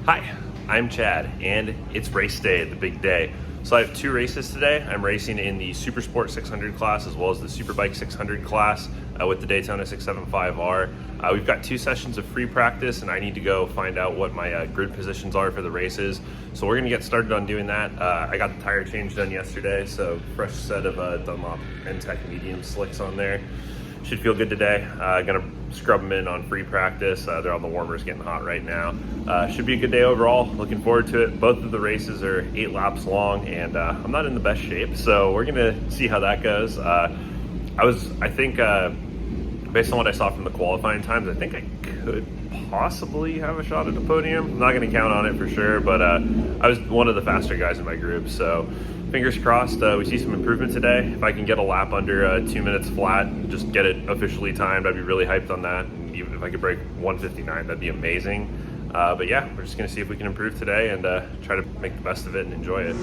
Hi, I'm Chad, and it's race day, the big day. So I have two races today. I'm racing in the Super Sport 600 class as well as the Superbike 600 class with the Daytona 675R. We've got 2 sessions of free practice, and I need to go find out what my grid positions are for the races. So we're gonna get started on doing that. I got the tire change done yesterday, so fresh set of Dunlop N-Tech medium slicks on there. Should feel good today. Gonna scrub them in on free practice. They're on the warmers, getting hot right now. Should be a good day overall. Looking forward to it. Both of the races are 8 laps long, and I'm not in the best shape, so we're gonna see how that goes. I think, based on what I saw from the qualifying times, I think I could possibly have a shot at the podium. I'm not gonna count on it for sure, but I was one of the faster guys in my group, so fingers crossed we see some improvement today. If I can get a lap under 2 minutes flat and just get it officially timed, I'd be really hyped on that. Even if I could break 1:59, that'd be amazing. But yeah, we're just gonna see if we can improve today and try to make the best of it and enjoy it.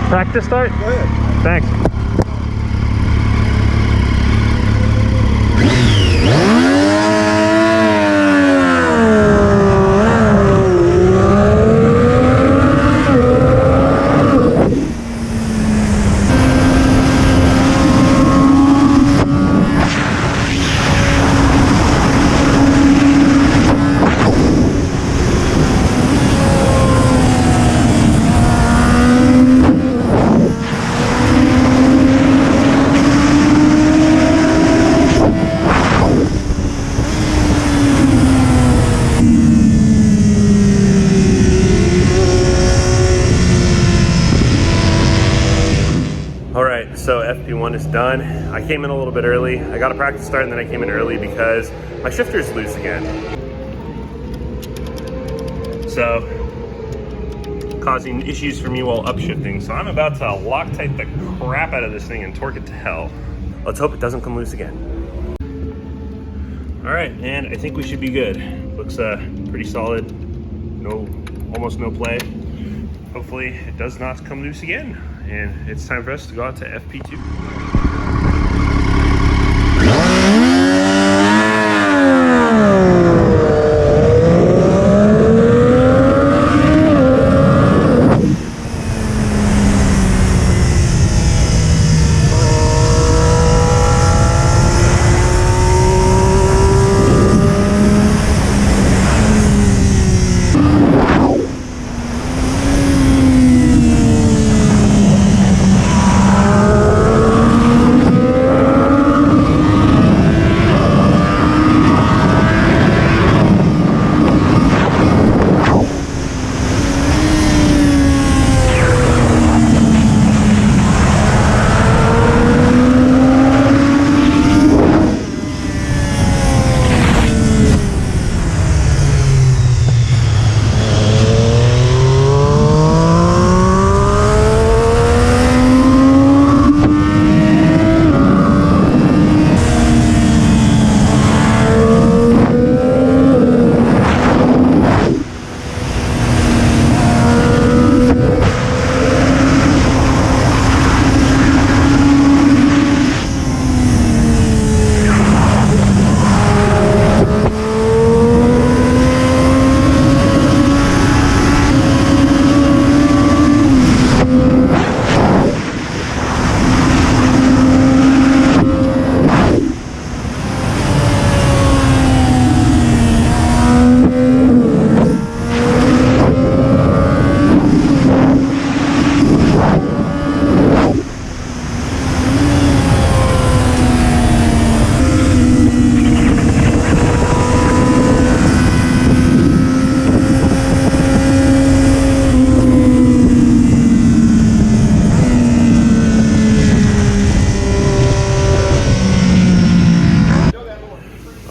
Practice start? Go ahead. Thanks. So FP1 is done. I came in a little bit early. I got a practice start and then I came in early because my shifter is loose again. So, causing issues for me while upshifting. So I'm about to Loctite the crap out of this thing and torque it to hell. Let's hope it doesn't come loose again. All right, and I think we should be good. Looks pretty solid. Almost no play. Hopefully it does not come loose again. And it's time for us to go out to FP2.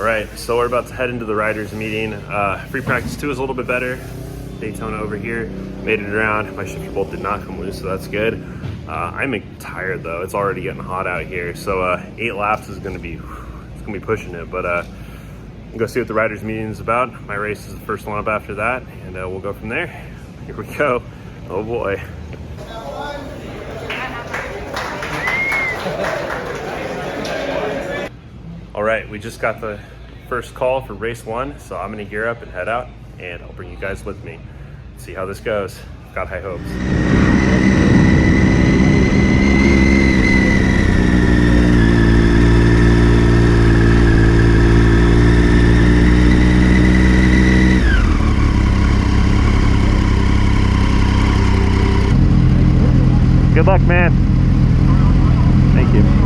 All right, so we're about to head into the riders meeting. Free practice 2 is a little bit better. Daytona over here, made it around. My shifter bolt did not come loose, so that's good. I'm tired though. It's already getting hot out here. So 8 laps is gonna be pushing it, but I'm gonna go see what the riders meeting is about. My race is the first one up after that, and we'll go from there. Here we go. Oh boy. All right, we just got the first call for race 1, so I'm gonna gear up and head out, and I'll bring you guys with me. See how this goes. Got high hopes. Good luck, man. Thank you.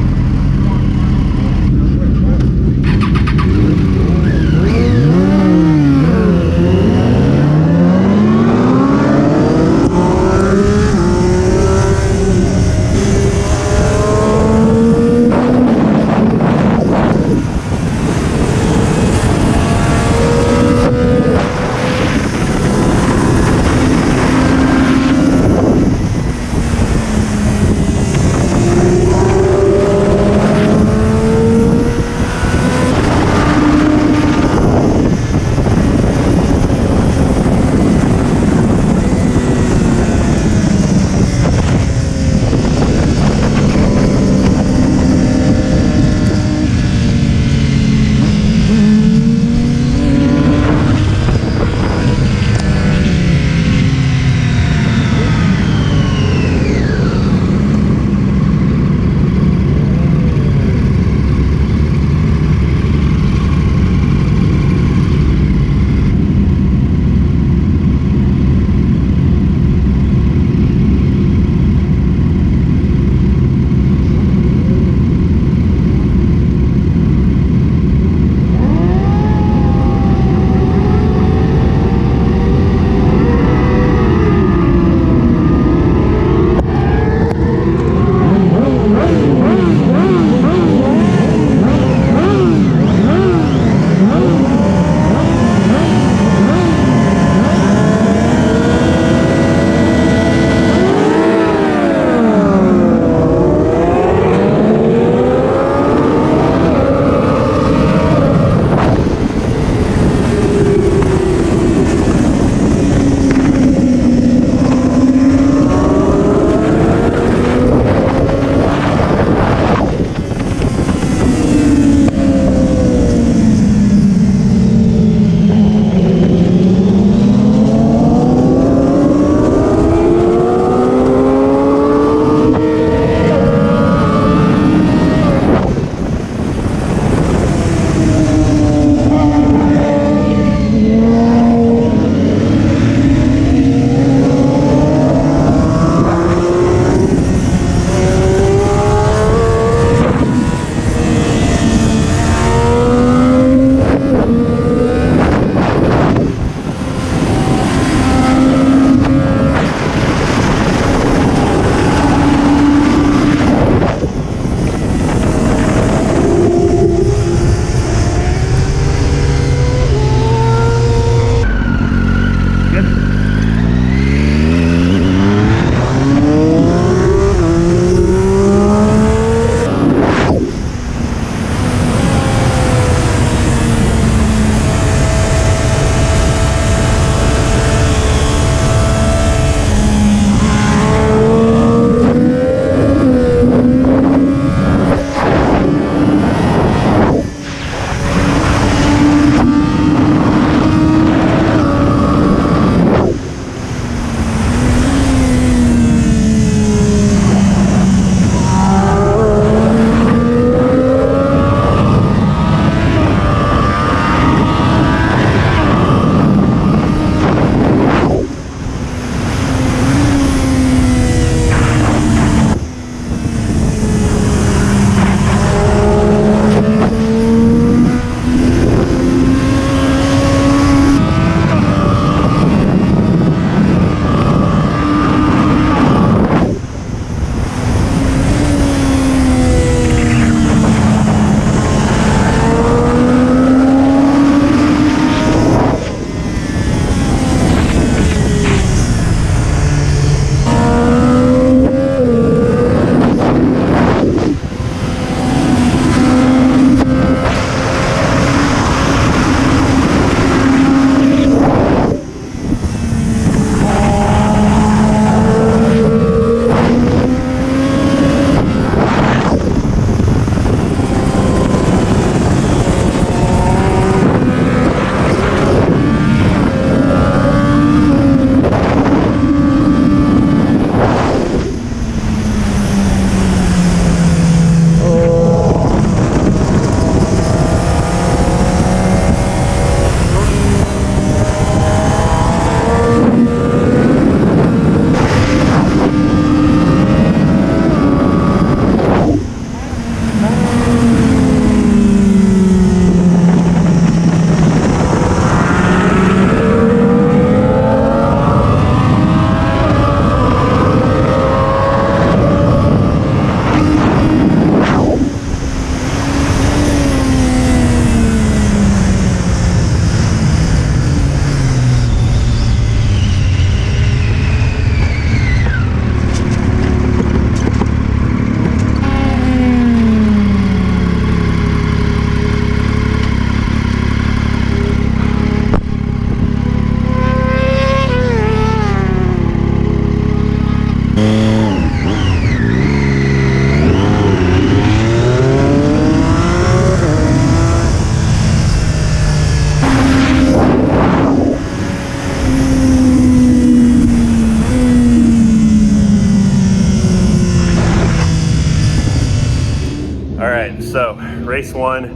one,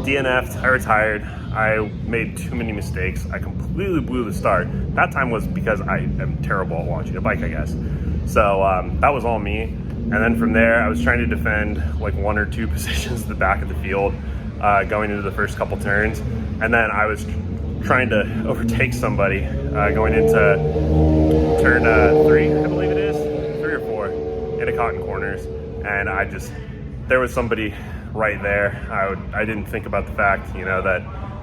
DNF'd, I retired. I made too many mistakes. I completely blew the start. That time was because I am terrible at launching a bike, I guess. So that was all me. And then from there, I was trying to defend like 1 or 2 positions at the back of the field going into the first couple turns. And then I was trying to overtake somebody going into turn 3, I believe it is, 3 or 4, into Cotton Corners. And there was somebody right there. I didn't think about the fact, you know, that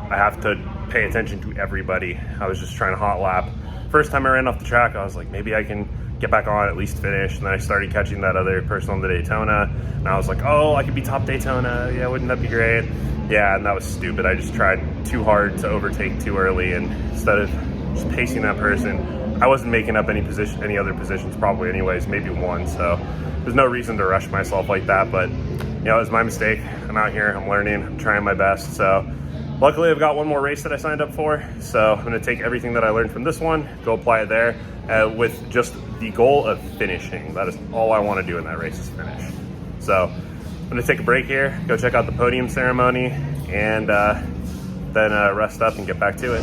I have to pay attention to everybody. I was just trying to hot lap. First time I ran off the track, I was like, maybe I can get back on, at least finish. And then I started catching that other person on the Daytona, and I was like, oh, I could be top Daytona. Yeah, wouldn't that be great? Yeah, and that was stupid. I just tried too hard to overtake too early, and instead of just pacing that person, I wasn't making up any other positions probably anyways, maybe one. So there's no reason to rush myself like that, but you know, it was my mistake. I'm out here, I'm learning, I'm trying my best. So luckily I've got one more race that I signed up for. So I'm gonna take everything that I learned from this one, go apply it there with just the goal of finishing. That is all I wanna do in that race, is finish. So I'm gonna take a break here, go check out the podium ceremony, and then rest up and get back to it.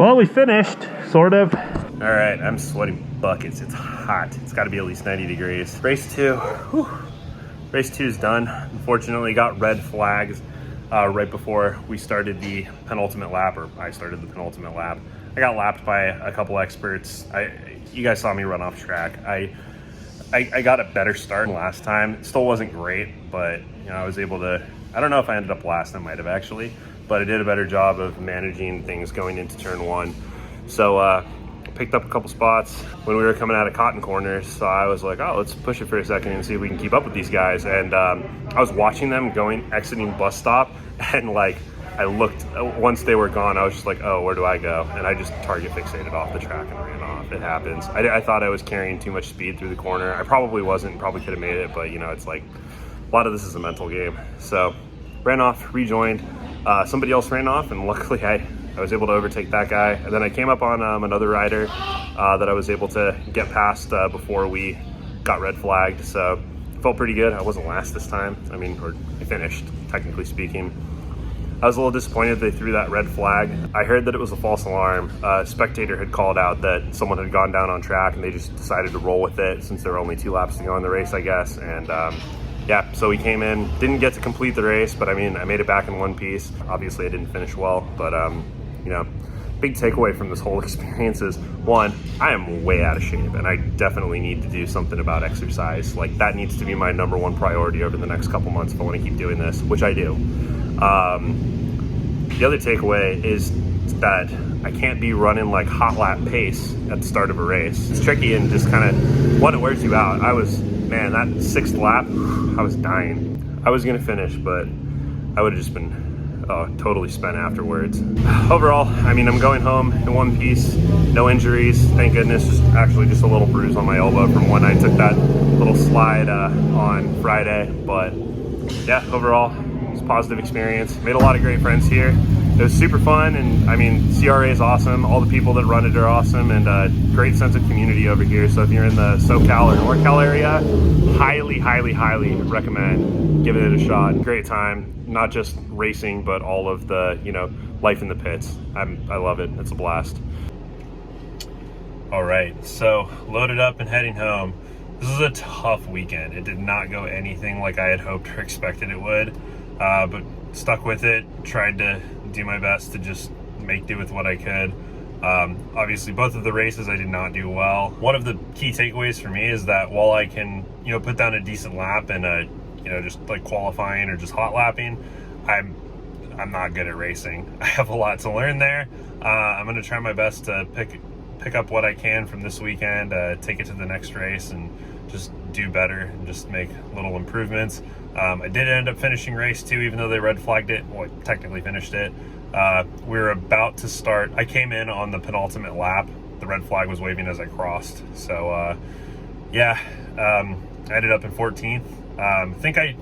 Well, we finished, sort of. All right, I'm sweating buckets. It's hot. It's got to be at least 90 degrees. Race 2. Whew. Race 2 is done. Unfortunately, got red flags right before we started the penultimate lap, or I started the penultimate lap. I got lapped by a couple experts. You guys saw me run off track. I got a better start than last time. It still wasn't great, but you know, I was able to, I don't know if I ended up last, I might have actually, but I did a better job of managing things going into turn 1. So picked up a couple spots when we were coming out of cotton corners, so I was like, oh, let's push it for a second and see if we can keep up with these guys. And I was watching them exiting bus stop, and like I looked, once they were gone, I was just like, oh, where do I go? And I just target fixated off the track and ran off. It happens. I thought I was carrying too much speed through the corner. I probably wasn't, probably could have made it, but you know, it's like a lot of this is a mental game. So ran off, rejoined, somebody else ran off, and luckily I was able to overtake that guy. And then I came up on another rider that I was able to get past before we got red flagged. So felt pretty good. I wasn't last this time. I mean, or I finished, technically speaking. I was a little disappointed they threw that red flag. I heard that it was a false alarm. A spectator had called out that someone had gone down on track, and they just decided to roll with it since there were only 2 laps to go in the race, I guess. And yeah, so we came in, didn't get to complete the race, but I mean, I made it back in one piece. Obviously I didn't finish well, but you know, big takeaway from this whole experience is, one, I am way out of shape, and I definitely need to do something about exercise. Like, that needs to be my #1 priority over the next couple months if I want to keep doing this, which I do. The other takeaway is that I can't be running like hot lap pace at the start of a race. It's tricky and just kind of, one, it wears you out. Man, that 6th lap, I was dying. I was gonna finish, but I would have just been totally spent afterwards. Overall, I mean, I'm going home in one piece, no injuries, thank goodness. Just a little bruise on my elbow from when I took that little slide on Friday. But yeah, overall, it's a positive experience. Made a lot of great friends here. It was super fun, and I mean, CRA is awesome. All the people that run it are awesome, and great sense of community over here. So if you're in the SoCal or NorCal area, highly, highly, highly recommend giving it a shot. Great time, not just racing, but all of the, you know, life in the pits. I love it. It's a blast. All right, so loaded up and heading home. This was a tough weekend. It did not go anything like I had hoped or expected it would, but stuck with it, tried to do my best to just make do with what I could. Obviously, both of the races I did not do well. One of the key takeaways for me is that while I can, you know, put down a decent lap and you know, just like qualifying or just hot lapping, I'm not good at racing. I have a lot to learn there. I'm going to try my best to pick up what I can from this weekend, take it to the next race, and just do better and just make little improvements. I did end up finishing race 2, even though they red flagged it. Well, I technically finished it. We were about to start. I came in on the penultimate lap. The red flag was waving as I crossed. So yeah, I ended up in 14th. I think I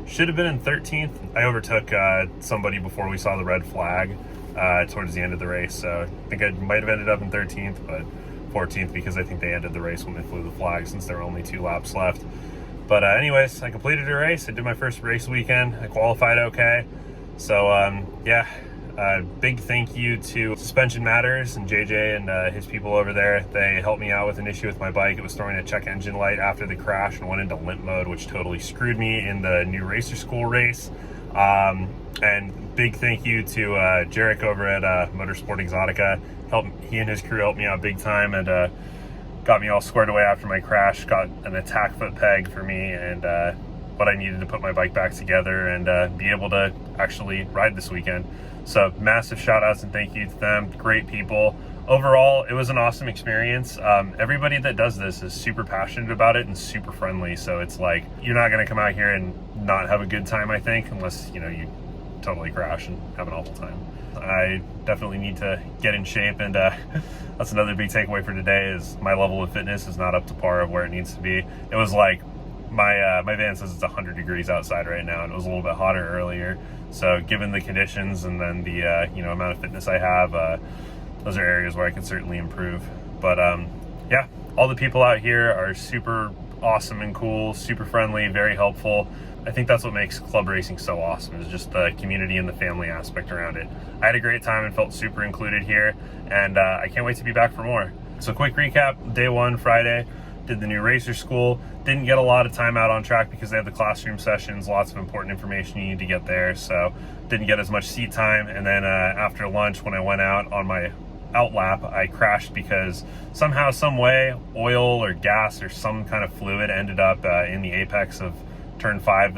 should have been in 13th. I overtook somebody before we saw the red flag towards the end of the race. So I think I might have ended up in 13th, but 14th because I think they ended the race when they flew the flag since there were only 2 laps left. But anyways, I completed a race. I did my first race weekend. I qualified okay. So yeah, big thank you to Suspension Matters and JJ and his people over there. They helped me out with an issue with my bike. It was throwing a check engine light after the crash and went into limp mode, which totally screwed me in the new racer school race. And big thank you to Jarek over at Motorsport Exotica. He and his crew helped me out big time, and got me all squared away after my crash, got an attack foot peg for me and what I needed to put my bike back together and be able to actually ride this weekend. So massive shout outs and thank you to them. Great people. Overall, it was an awesome experience. Everybody that does this is super passionate about it and super friendly. So it's like, you're not gonna come out here and not have a good time, I think, unless, you know, you totally crash and have an awful time. I definitely need to get in shape, and that's another big takeaway for today is my level of fitness is not up to par of where it needs to be. It was like, my van says it's 100 degrees outside right now, and it was a little bit hotter earlier. So given the conditions and then the you know, amount of fitness I have, those are areas where I can certainly improve. But yeah, all the people out here are super awesome and cool, super friendly, very helpful. I think that's what makes club racing so awesome, is just the community and the family aspect around it. I had a great time and felt super included here, and I can't wait to be back for more. So quick recap, day one, Friday, did the new racer school. Didn't get a lot of time out on track because they have the classroom sessions, lots of important information you need to get there, so didn't get as much seat time. And then after lunch, when I went out on my out lap, I crashed because somehow, some way, oil or gas or some kind of fluid ended up in the apex of turn 5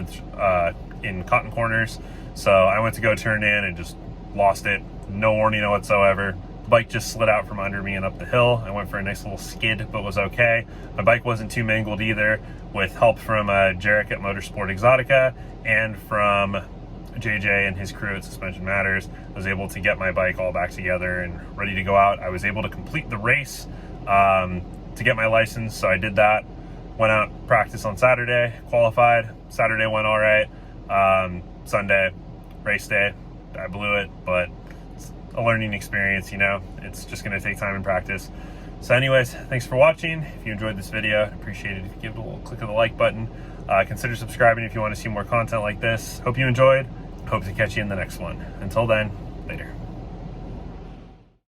in Cotton Corners. So I went to go turn in and just lost it, no warning whatsoever. The bike just slid out from under me and up the hill. I went for a nice little skid, but was okay. My bike wasn't too mangled either, with help from Jarek at Motorsport Exotica and from JJ and his crew at Suspension Matters. I was able to get my bike all back together and ready to go out. I was able to complete the race to get my license, so I did that. Went out, practiced on Saturday, qualified. Saturday went all right. Sunday, race day, I blew it, but it's a learning experience, you know. It's just gonna take time and practice. So anyways, thanks for watching. If you enjoyed this video, I'd appreciate it if you give it a little click of the like button. Consider subscribing if you want to see more content like this. Hope you enjoyed. Hope to catch you in the next one. Until then, later.